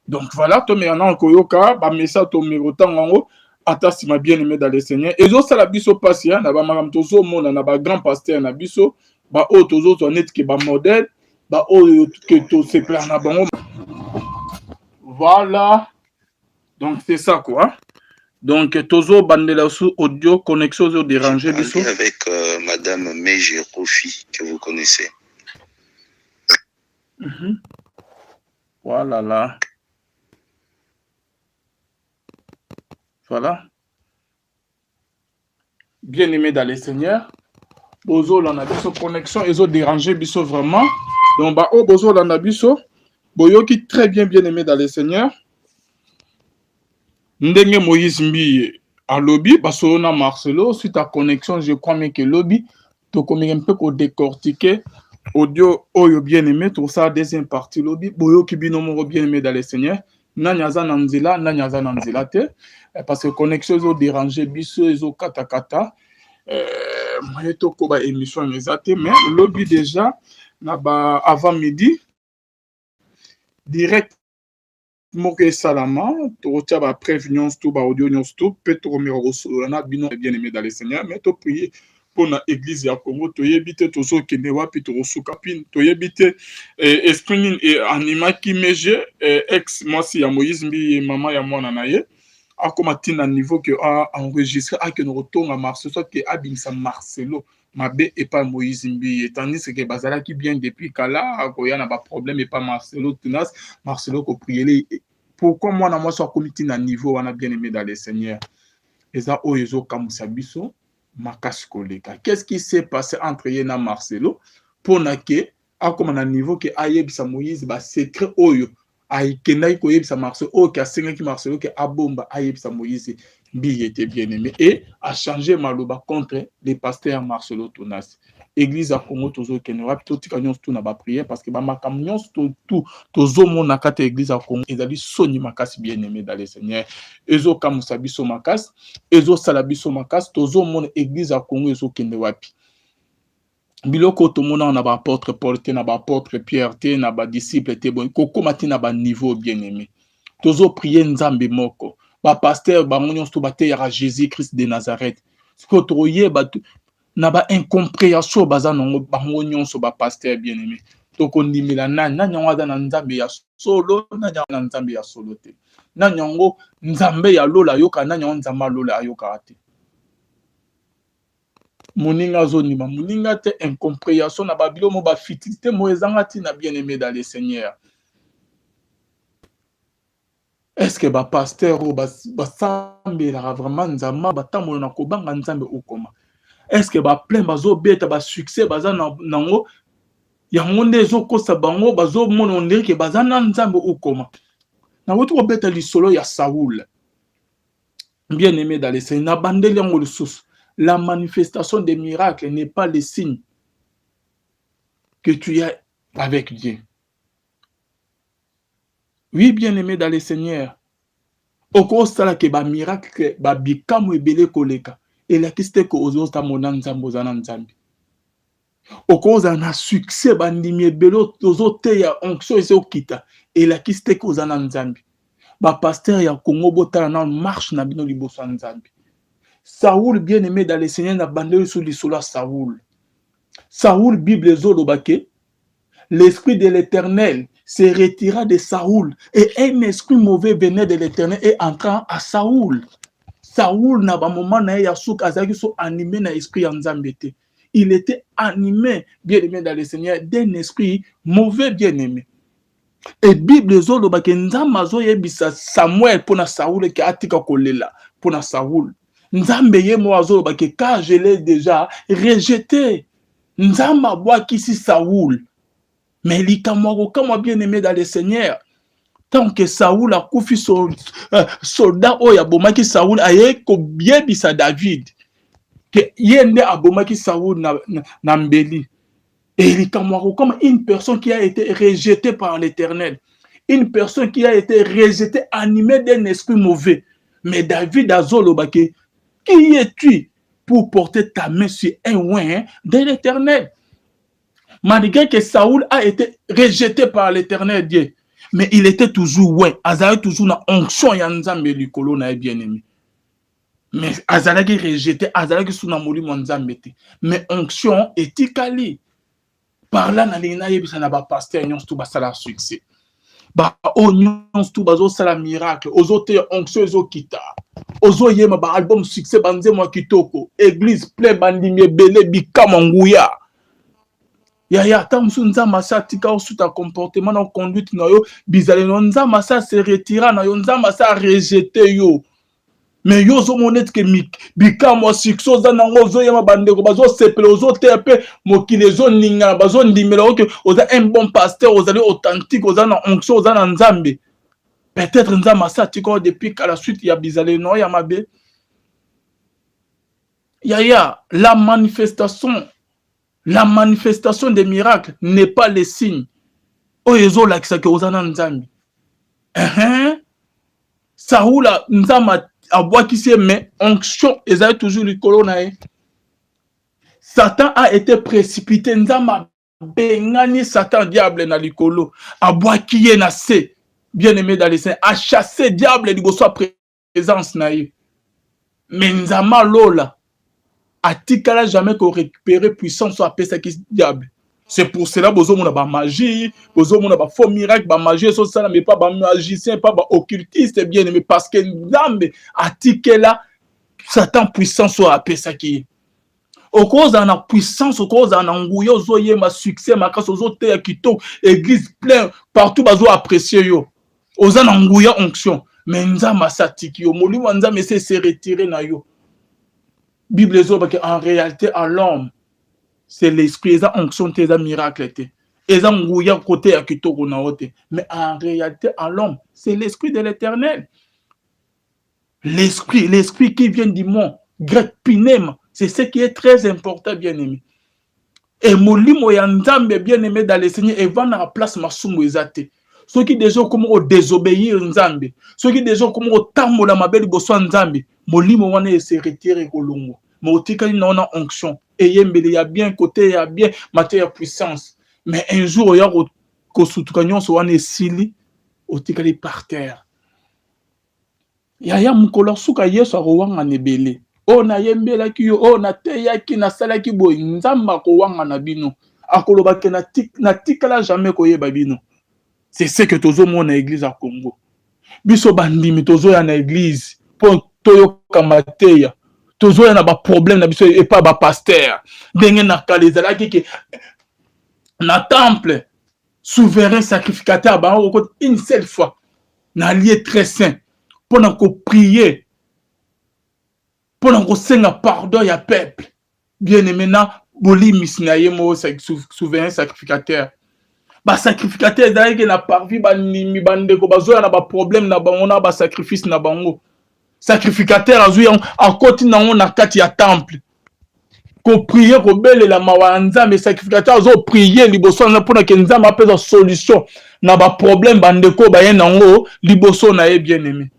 donc voilà to me yana koyoka ba message to me rotango ata si ma bien aimé dans le Seigneur ezo sala biso passia na ba makam tozo mona na ba grand pasteur na biso ba o tozo to net ke ba modèle ba o que to se plaint na bango voilà donc c'est ça quoi. Donc, Tozo Bandela sous audio, connexion au dérangé. Avec Madame Meji Rofi, que vous connaissez. Voilà là. Voilà. Bien aimé dans les seigneurs. Bozo l'anabiso connexion et zo dérangé biso vraiment. Donc, bah, oh, Bozo l'anabiso. Boyo qui très bien aimé dans les seigneurs. Ndenge Moïse Mbiye à lobby baso na Marcelo suite à connexion je crois même que lobby to comme un peu ko décortiquer audio oyo bien aimé tout ça deuxième partie lobby boyo ki binomo bien aimé dans les seigneurs nanyaza nanzila te parce que connexion zo déranger biso ezo kata moye to ko ba émission ezate mais lobby déjà na ba avant midi direct Moke Salama, tu as prévention, tout audio, tout peut te remettre on a bien aimé dans les seigneurs, mais tu prier pour l'église ya Congo, tu éviter tout ce qui n'est pas puis tu ressoukapine, tu éviter esprit et anima qui meje ex moi si ya Moïse mbi maman ya moi nanaye, a comme atteindre un niveau que a enregistré a que nous retourne à Marcelo, soit que abim sa Marcelo. Mabe et pas Moïse Mbi tandis que bazala qui bien depuis kala koya na ba problème et pas Marcelo Tunas Marcelo ko prier pourquoi moi na moi soit comité na niveau on a bien aimé dans les seigneurs et ça oyezo kamusa biso makasi koleka. Qu'est-ce qui s'est passé entre ye na Marcelo pour na ke akoma na niveau ke ayebisa Moïse ba secret oyo aikendaki koyebisa Marcelo oyo ke asengaki Marcelo ke abomba ayebisa Moïse mbi était bien aimé et a changé maloba contre les pasteurs Marcelo Tonas. Église à Congo tozo kene wapi totika nyonso tu na ba prière parce que ba makambo nyonso tout tozo mona kata église à Congo ezali soni makasi bien aimé dans le Seigneur ezo kamusa biso makasi ezo sala biso makasi tozo mona église à Congo ezo kende wapi biloko tomona na ba apôtre Paul te na ba apôtre Pierre te na ba disciple te bon kokoma te na ba niveau bien aimé tozo prier nzambe moko ba pasteur bango nyonso bate ya Jésus Christ de Nazareth siko toye ba na ba incompréhension baza nango bango nyonso ba pasteur bien aimé tokondimela nani yango aza na nzambe ya solo nani yango na nzambe ya solo te nani yango nzambe ya lola ayoka nani yango nzambe lola ayoka te moninga zonima moninga te incompréhension na babilo mo ba fitilité mo ezanga ti na bien aimé dans le Seigneur. Est-ce que ba pasteur o ba sambela vraiment nzamba batamolo na kobanga nzambe okoma? Est-ce que ba plein bazo beta ba succès baza nango yango nde ezokosa bango bazomona ondiri ke baza na nzambe okoma? Na wuti kobeta lisolo ya Saoul bien aimé dans le Seigneur na bandeli yango lisusu. La manifestation des miracles n'est pas le signe que tu es avec Dieu. Oui, bien aimé dans le Seigneur. Au cours de que ba miracle ba bikamu ebele koleka et la kiste ko ozo ta monan nzambo zana nzambi. Au cours d'un succès bandimi ebelo ozo te ya onction ezo kita et la kiste ko zana nzambi. Ba pasteur ya Congo botala na marche na bino liboso nzambi. Saoul bien aimé dans le Seigneur na bandeli sous l'isolo Saoul. Saoul Bible zolobake l'esprit de l'Éternel se retira de Saoul et un esprit mauvais venait de l'Éternel et entrant à Saoul. Saoul n'a pas moment na ya souk azaki so animé na esprit nzambete. Il était animé bien aimé dans le Seigneur d'un esprit mauvais bien aimé. Et Bible zolobake nzamba zo yebisa Samuel pona Saoul ki atika kolela pona Saoul. Nzambe ye mo azolobake car je l'ai déjà rejeté. Nzamba bwakisi Saoul. Mais likamwako kama bien aimé dans le Seigneur. Tant que Saoul a koufi soldat oyo abomaki Saoul aye ko biebisa David. Que yende abomaki Saoul na mbeli. Et likamwako comme une personne qui a été rejetée par l'Éternel. Une personne qui a été rejetée, animée d'un esprit mauvais. Mais David a zolobake, qui es-tu pour porter ta main sur un oin de l'Éternel? Malgré que Saoul a été rejeté par l'Éternel Dieu, mais il était toujours ouais, Azalaki toujours na onction ya nzambe likolo na bien aimé. Mais Azalaki rejeté, Azalaki sous na molimo nzambe te. Mais onction etikali. Par là na lina yebisa na ba pasteur nyonso tu ba sala succès. Ba o nyonso tu bazo sala miracle, ozo te onction ezo kita. Ozo yema ba album succès banze mwa kitoko, église plein bandimi ebele bikama nguya. Ya tamsu nzamba sa tika osuta comportement na conduite na yo bizale no nzamba sa se retira na yo nzamba sa rejeter yo. Mais yo zo monet ke bikamo succès za nango zo yema bandeko bazo sepele ozo te pe mokile zo ninga bazo ndimela oke oza un bon pasteur ozali authentique oza na onction oza na nzambe. Peut-être nzamba sa tika depuis à la suite ya bizale no ya mabe. Ya la manifestation des miracles n'est pas le signe. Oyezo la kisake ozana nzambi. Saoul nzama abwakisi mais onction ezali toujours likolo na ye. Satan a été précipité nzama bengani Satan diable na likolo abwakiye na se bien aimé dans les saints a chassé diable liboso présence na ye. Mais nzama lola atikala jamais qu'on récupérer puissance sur apesa qui diable. C'est pour cela bozo mona ba magie, bozo mona ba faux miracle, ba magie so ça mais pas ba magicien, pas ba occultiste bien aimé parce que nzambe atikela Satan puissance sur apesa qui. Au cause na puissance, au cause na nguyo zo yema succès makaso zo te kito église plein partout bazo apprécier yo. Oza na nguya onction, mais nzamba satiki yo molimo nzambe se retirer na yo. Bible dit en réalité à l'homme c'est l'esprit, ça onction tes miracle té. Eza ngouya côté à kitoko na ote. Mais en réalité à l'homme c'est l'esprit de l'Éternel. L'esprit qui vient du mont grec pinem, c'est ce qui est très important bien-aimé. Et molimo ya nzambe bien-aimé dans le Seigneur et va na place masumu ezate. Ceux qui déjà comme au désobéir nzambe, ceux qui déjà comme au tambola mabeli boso nzambe, molimo wana se retirer kolongo. Mais otikali na ona onction et yembele ya bien côté ya bien matière puissance. Mais un jour ya ko sutukanyo so wana esili otikali par terre. Ya mukolo suka Yesu akowanga nebele. O na yembela ki yo o na teya ki na sala ki boy nzamba ko wanga na bino. Akoloba ke na tikala jamais ko yeba bino. C'est ce que tozo mona église à Congo. Biso bandimi tozo ya na église pour toyo kamateya. Tozo ya na ba problème na biso et pas ba pasteur. Ndenge na kalezala ki na temple souverain sacrificateur ba une seule fois na lieu très saint pour na ko prier pour na ko senga pardon ya peuple. Bien aimé na boli misnaye mo souverain sacrificateur. Ba sacrificateur d'ailleurs na parvi ba nimi bande ko bazo na ba problème na bango na ba sacrifice na bango. Sacrificateur azu a koti na on na kati ya temple. Ko prier ko bele la mawa nzambe sacrificateur azo prier liboso na pour na ke nzambe apesa solution na ba problème bande ko ba yen nango liboso na ye bien aimé.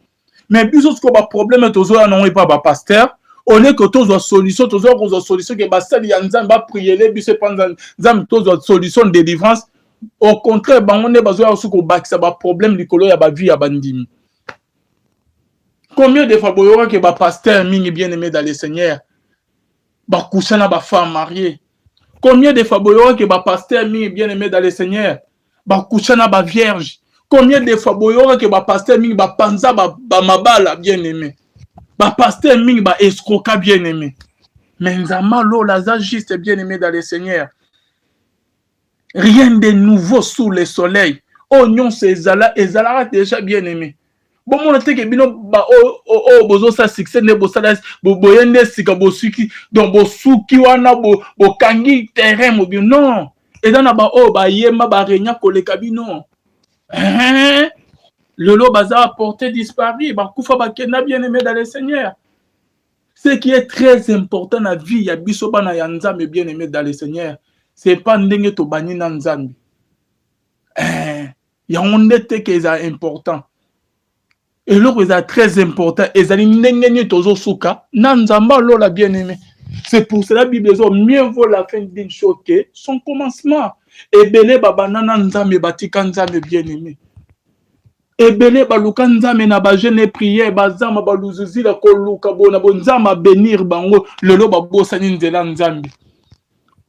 Mais biso ko ba problème tozo na on pas ba pasteur. On est que tous solution que ba sali ya nzambe ba prier les biso pendant nzambe tous solution de délivrance. Au contraire, on est besoin de bakisa ba problème likolo ya ba vie ya bandimi. Combien de fois boyoka que ba pasteur mingi bien aimé dans le Seigneur ba couchana ba femme mariée. Combien de fois boyoka que ba pasteur mingi bien aimé dans le Seigneur ba couchana ba vierge. Combien de fois boyoka que ba pasteur mingi ba panza ba mabala bien aimé. Ba pasteur mingi ba escroca bien aimé. Mais nzama lo la juste bien aimé dans le Seigneur. Rien de nouveau sous le soleil. Oignon ezala déjà bien aimé. Bon mon te ke bino ba bozo sa succès ne bo sala boyende sika bosuki donc bosuki wana bo kangi terrain mo bien non. Et dans ba ba yema ba renya koleka bino. Le lot bazar porté disparu ba kufa ba kena bien aimé dans le Seigneur. Ce qui est très important dans la vie ya biso bana ya nzambe bien aimé dans le Seigneur. C'est pas ndenge to bani na nzambi. Ya onde te que c'est important. Et l'autre est très important. Et ça ndenge ni tozo suka na nzamba lo la bien aimé. C'est pour cela Bible dit mieux vaut la fin d'une chose que son commencement. Et belé baba na nzambe batika nzambe bien aimé. Et belé baluka nzambe na ba jeune prière bazama baluzuzi la koluka bona bonzama bénir bango lelo babosa ni nzela nzambe.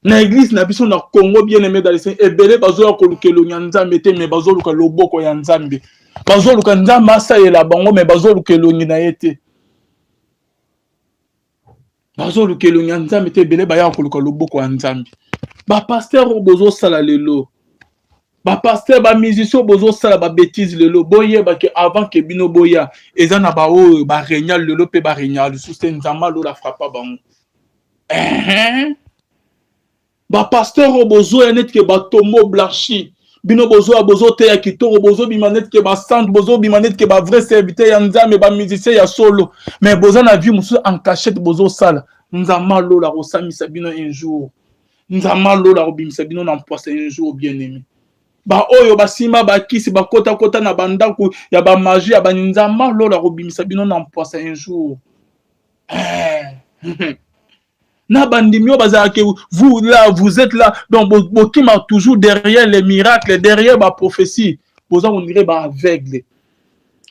Na église na biso na Congo bien aimé dans le Seigneur ebele bazo kolukelo nzambe te mais bazo luka loboko ya nzambe bazo luka nzambe asayela bango mais bazo lukelo na yete bazo lukelo nzambe te ebele baya koluka loboko ya nzambe ba pasteur bozo sala lelo ba pasteur ba musicien bozo sala ba bêtise lelo boye ba que avant que bino boya ezana ba o ba régnal lelo pe ba régnal sous nzamba lo la frappa bango ba pasteur bozo enet ke ba tomo blanchi bino bozo te ya kitoro bozo bimanet ke ba sant bozo bimanet ke ba vrai serviteur ya nzambe ba musicien ya solo mais bozo na vie musu en cachette bozo sala nzama lo la rosamisa bino un jour nzama lo la robimisa bino na poisse un jour bien aimé ba oyo basima ba kisi ba kota na bandaku ya ba magie ya ba nzama lo la robimisa bino na poisse un jour na bandimio bazala que vous là vous êtes là donc qui m'a toujours derrière les miracles derrière ma prophétie boza on dirait ba aveugle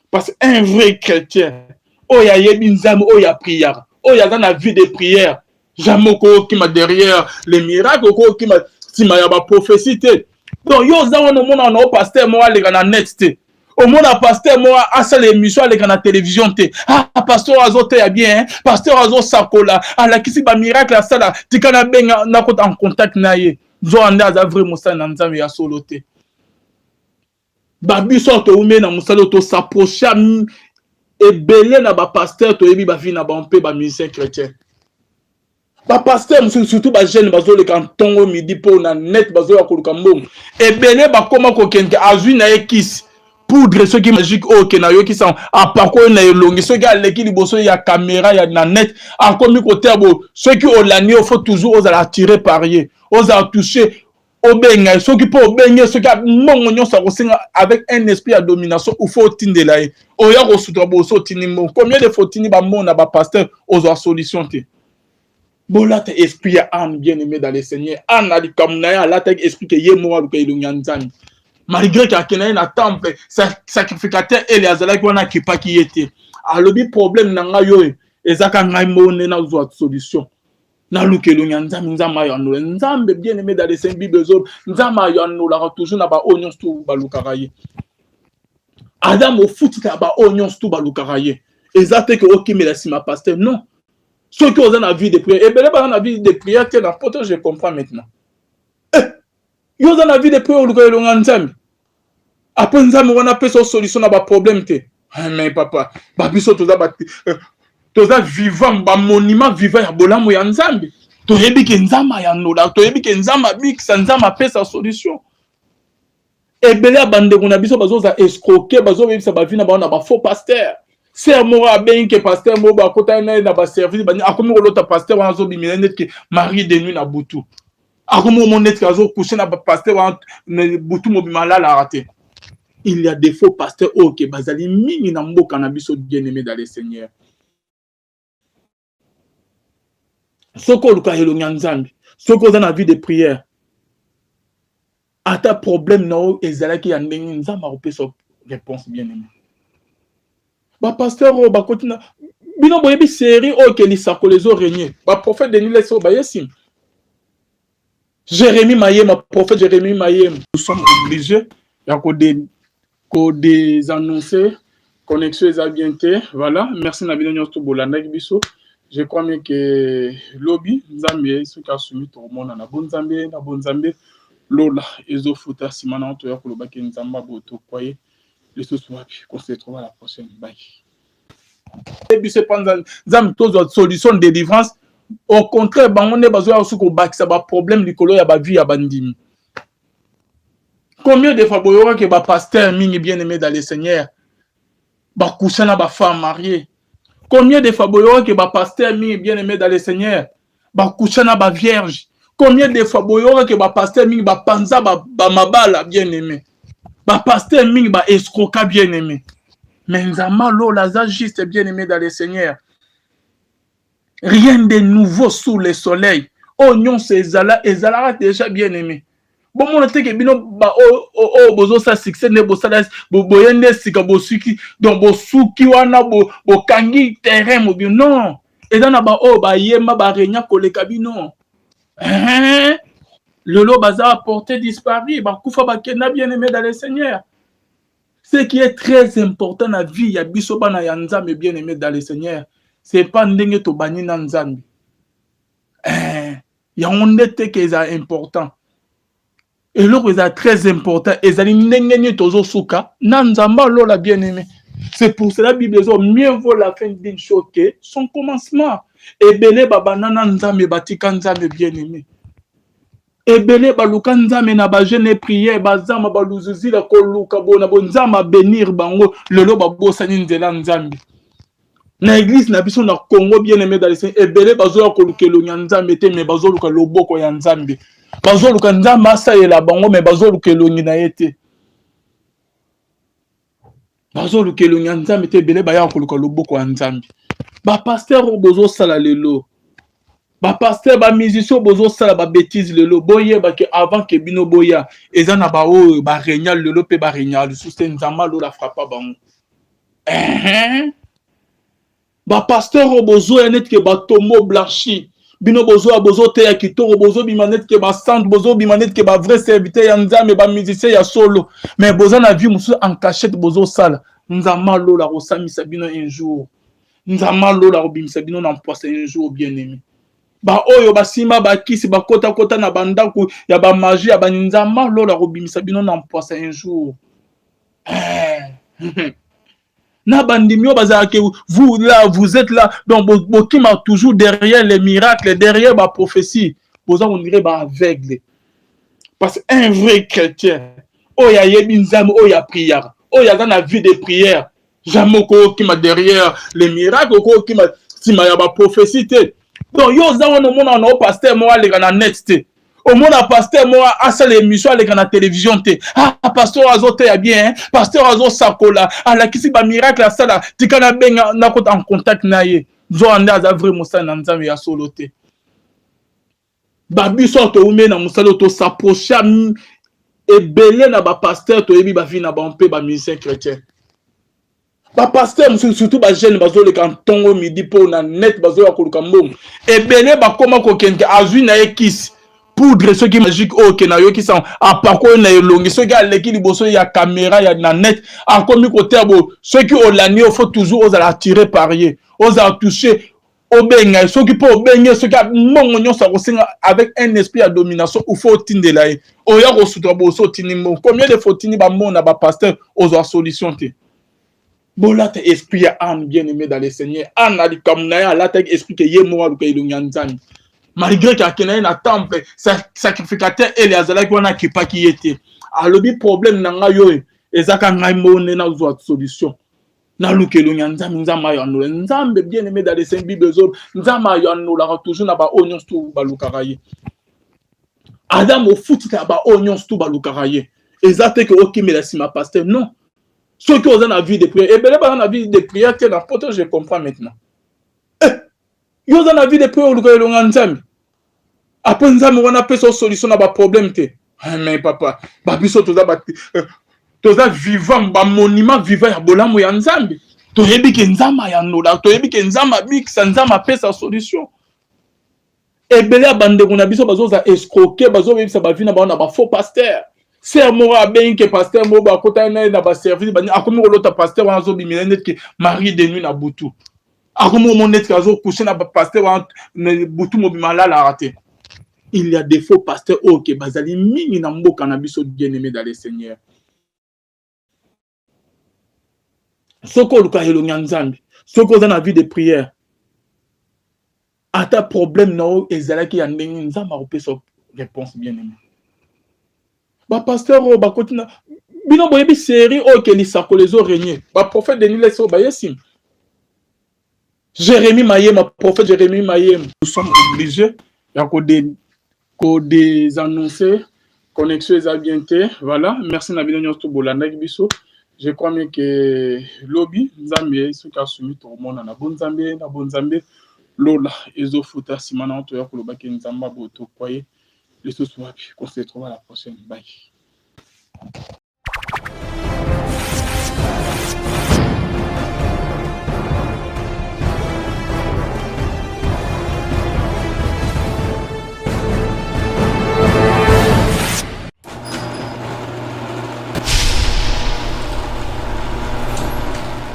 parce qu'un vrai chrétien oh ya yebi nzambe oh ya prière oh ya dans la vie de prière jamais qui m'a derrière les miracles qui m'a si ma ya ba prophétie te donc yo za on mona na pasteur moi les na net te au monde à pasteur moi à ça l'émission avec la télévision te ah pasteur azote ya bien pasteur azo sakola ala kisi ba miracle ça là tikana benga na ko en contact na ye zo anda za vraiment ça na nzambe ya solo te ba biso to ume na musalo to s'approcher et belé na ba pasteur to yebi ba vie na ba on peut ba musicien chrétien Ba pasteur surtout ba jeune bazo le canton midi pour na net bazo ya koluka mbongo ebele ba koma ko kenge azui na ekis poudre ceux qui magique o ke na yo ki sa apako na elongi ceux qui aleki liboso ya caméra ya na net akomi ko terbo ceux qui olani faut toujours aux la tirer parier aux a toucher obenga ceux qui peut obenga ceux qui mbongo nyonso kosinga avec un esprit de domination ou faut tindela e o ya ko sutra boso tinimo combien de faut tini ba mona ba pasteur aux a solution te. Bola te esprit ya âme bien-aimé dans le Seigneur. Âme na likamuna la te esprit que ye mo aluka ilunyanzani. Malgré qu'il y a un temple sacrificateur Eliazala qui wana kipa qui était. Alobi problème nanga yo ezaka ngai mone na zo solution. Na luka ilunyanzani nzama ya no nzambe bien-aimé dans le Seigneur Bible zo nzama ya no la toujours na ba onions tout baluka raye. Adam au foot ta ba onions tout baluka raye. Ezate que okimela sima pasteur non. Ceux qui ont la vie de prière, et bien dans la vie de prière, je comprends maintenant. Ils ont la vie de prière, après nous avons appelé cette solution à un problème. Mais papa, babiso toza vivant, ba monument vivant ya bolamu ya nzambe. Toyebi ke nzama ya nola, toyebi ke nzama bik sa nzama pe sa solution. Et bien là bande on a biso bazo za escroquer, bazo bebisa ba vie na ba ba faux pasteur. C'est moi bien que pasteur mo ba kota na ba service ba akomi ko lota pasteur wa zo bimela net ke mari de nuit na butu akomi mo net ka zo coucher na pasteur wa butu mo bimala la raté. Il y a des faux pasteurs OK bazali mingi na mboka na biso bien-aimé dans le Seigneur. Soko luka helo nyanzambi soko za na vie de prière ata problème na o ezalaki ya ndenge nzamba ko pesa réponse bien-aimé. Ba pasteur ba kotina bino boyebi série o ke lisako les eaux régner ba prophète Denis leso ba yesim Jérémie Mayem prophète Jérémie Mayem nous sommes obligés ya ko désannoncer connexion est bientôt voilà merci na bino nyoto bolanda biso je crois bien que lobby nzambe ce qu'a soumis tout le monde na bonzambe lola ezo futa simana to ya koloba ke nzamba boto croyez les choses qu'on se retrouve à la prochaine. Bye. Et puis c'est pas une solution de délivrance. Au contraire, on est besoin de ce ça va problème du colo, il y a ba vie à bandimi. Combien de fois il y aura que ba pasteur mingi bien aimé dans le Seigneur, ba couchana ba femme mariée. Combien de fois il y aura que ba pasteur mingi bien aimé dans le Seigneur, ba couchana ba vierge. Combien de fois il y aura que ba pasteur mingi ba panza ba mabala bien aimé. Ba pasteur mingi ba escroca bien aimé. Mais nzama lo laza juste bien aimé dans le Seigneur. Rien de nouveau sous le soleil. Oignon c'est ezala déjà bien aimé. Bon mon te ke bino ba bozo sa succès ne bo sala boyende sika bosuki donc bosuki wana bo kangi terrain mo bien non. Et dans ba ba yema ba renya koleka bino. Le lot bazar a porté disparu, ba kufa ba kena bien aimé dans le Seigneur. Ce qui est très important dans la vie, il y a bisoba na yanzambe bien aimé dans le Seigneur. C'est pas ndenge to bani na nzambe. Il y a un été qui est important. Et l'autre est très important. Et ça ndenge tozo suka na nzamba lola bien aimé. C'est pour cela la Bible dit mieux vaut la fin d'une chose que son commencement. Et belé babana na nzambe batika nzambe bien aimé. Ebele baluka nzambe na ba jeune prière bazama baluzuzi la koluka bona bonzama bénir bango lelo babosani nzela nzambe na église na biso na Congo bien aimé dans le Seigneur ebele bazoya kolukelo nya nzambe te mais bazoluka loboko ya nzambe bazoluka nzambe asayela bango mais bazolukelo na yete bazolukelo nya nzambe te ebele baya koluka loboko ya nzambe ba pasteur bozo sala lelo ba pasteur ba musicien bozo sala ba bêtise lelo boye ba ke avant que bino boya ezana ba o ba régnal lelo pe ba régnal sous nzamba lo la frappa bango ba pasteur bozo net ke ba tombeau blanchi bino bozo te ya kitoro bozo bimanet ke ba centre bozo bimanet ke ba vrai serviteur ya nzambe ba musicien ya solo mais bozo na vie musu en cachette bozo sala nzamba lo la rosamisa bino un jour nzamba lo la robimisa bino na poisse un jour bien aimé. Ba oyo basima ba kisi ba kota na bandaku ya ba magie ya ba nzamba lo la robimisa bino na poisse un jour. Vous là, vous êtes là, donc qui m'a toujours derrière les miracles, derrière ma prophétie. Vous on dirait aveugle. Parce qu'un vrai chrétien, oh il y a yebinzam, oh il y a prière, oh il y a dans la vie de prière. Jamais qui m'a derrière les miracles, qui m'a si ma prophétie. Donc yo za on mon pasteur moi les gars net. Au moins, pasteur, moi, à ça l'émission avec la télévision, ah, pasteur Azote est bien, hein? Pasteur Azo Sakola, ah, la kisi ba miracle à ça là, tu kana ben na en contact naie, zo ande à vrai musa na nzambe ya solote. Babi sorte ou me na musalo to s'approcher et belé na ba pasteur to ebi ba fi na ba on peut ba musicien chrétien. Ba pasteur surtout ba jeune bazo le canton au midi pour na net bazo ya koluka mbom. Et belé ba koma ko kenke azui na ekisi. Poudre ceux qui magique ok na yo qui sont à parcours na longi ceux qui a l'équipe bosso ya caméra ya na net a comme côté bo ceux qui ont l'année faut toujours aux à tirer parier aux à toucher au benga ceux qui peut benga ceux qui a mongonyo ça avec un esprit de domination ou faut tinde là o ya ko soutra bosso tinimo combien de faut tini ba mona ba pasteur aux solution te bola te esprit âme bien aimé dans le Seigneur an ali comme na la te esprit que yemo aluka ilunyanzani. Malgré qu'il y ait un temple, sacrificateur et les azalaki wana qui pas qui était. Alors le problème nanga yo ezaka ngai mone na zo solution. Na lukelo nyanzambe nzamba yo no nzambe bien aimé dans les cinq bibles nzamba yo no la toujours na ba onions tout balukaraye. Adam au foot na ba onions tout balukaraye. Exacte que OK mais la sima pasteur non. Ceux qui ont la vie de prière et ben dans la vie de prière que n'importe je comprends maintenant. Yo dans la vie de prière lukelo nyanzambe. Après nzambe wana pe so solution na ba problème te. Mais papa, ba biso toza vivant ba monument vivant ya bolamu ya nzambe. To yebi ke nzamba ya nola, to yebi ke nzamba bik sa nzamba pe sa solution. Ebele bande kuna biso bazoza escroquer, bazo bebisa ba vie na ba faux pasteur. Ser mo aben ke pasteur mo ba kota na ba service ba akomi kolota pasteur wana zo bimela net ke mari de nuit na butu. Akomi mo net ka zo coucher na ba pasteur wana butu mo bimala la raté. Il y a des faux pasteurs ok bazali mingi na mboka na biso bien-aimé dans le Seigneur. Soko luka helo nyanzambi, soko za na vie de prière. Ata problème na o ezalaki ya ndenge nzamba opesa réponse bien-aimé. Ba pasteur o ba kotina bino boyebi série ok li sakolezo régner. Ba prophète Denis leso ba yesim. Jérémie Mayem, prophète Jérémie Mayem, nous sommes obligés ya ko désannoncer connexion est voilà merci na bino nyonso bolanda biso je crois bien que lobby nzambe ce qui a soumis tout le monde na bonzambe lola ezofuta simana to ya koloba ke nzamba boto kwaye les autres on se retrouve à la prochaine bye.